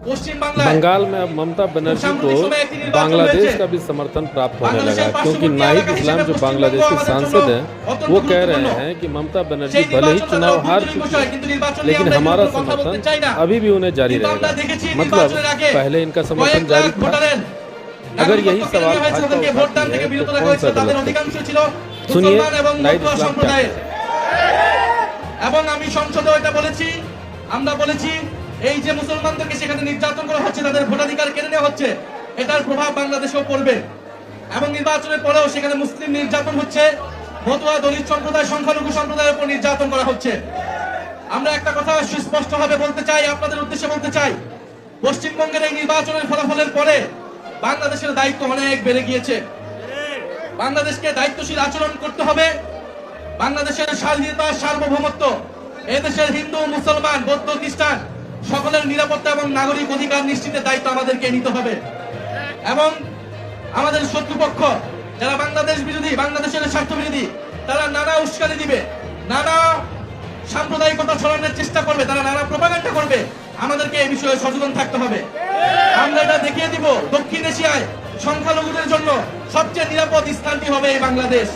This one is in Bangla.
बंगाल में अब ममता बनर्जी को बांग्लादेश का भी समर्थन प्राप्त होने लगा, क्योंकि नाहिद इस्लाम जो बांग्लादेश के सांसद हैं वो कह रहे हैं कि ममता बनर्जी भले ही चुनाव हार चुकी है लेकिन हमारा समर्थन अभी भी उन्हें जारी रहेगा। मतलब पहले इनका समर्थन जारी था। अगर यही सवाल भाजपा उठाती है तो कौन सा गलत? सुनिए नाहिद इस्लाम क्या कहते हैं। এবং আমি সংসদে এটা বলেছি, আমরা বলেছি এই যে মুসলমানদেরকে সেখানে নির্যাতন করা হচ্ছে, তাদের ভোটাধিকার কেড়ে নেওয়া হচ্ছে, এটার প্রভাব বাংলাদেশেও পড়বে। এবং নির্বাচনের পরেও সেখানে মুসলিম নির্যাতন হচ্ছে, মতুয়া দলিত সম্প্রদায় সংখ্যালঘু সম্প্রদায়ের উপর নির্যাতন করা হচ্ছে। আমরা একটা কথা সুস্পষ্টভাবে বলতে চাই, আপনাদের উদ্দেশ্যে বলতে চাই, পশ্চিমবঙ্গের এই নির্বাচনের ফলাফলের পরে বাংলাদেশের দায়িত্ব অনেক বেড়ে গিয়েছে। বাংলাদেশকে দায়িত্বশীল আচরণ করতে হবে। বাংলাদেশের স্বাধীনতা সার্বভৌমত্ব, এদেশের হিন্দু মুসলমান বৌদ্ধ খ্রিস্টান সকলের নিরাপত্তা এবং নাগরিক অধিকার নিশ্চিতের দায়িত্ব আমাদেরকে নিতে হবে। এবং আমাদের শত্রুপক্ষ যারা বাংলাদেশ বিরোধী, বাংলাদেশের স্বার্থ বিরোধী, তারা নানা উস্কানি দিবে, নানা সাম্প্রদায়িকতা ছড়ানোর চেষ্টা করবে, তারা নানা প্রপাগান্ডা করবে। আমাদেরকে এই বিষয়ে সচেতন থাকতে হবে। আমরা এটা দেখিয়ে দিব দক্ষিণ এশিয়ায় সংখ্যালঘুদের জন্য সবচেয়ে নিরাপদ স্থানটি হবে এই বাংলাদেশ।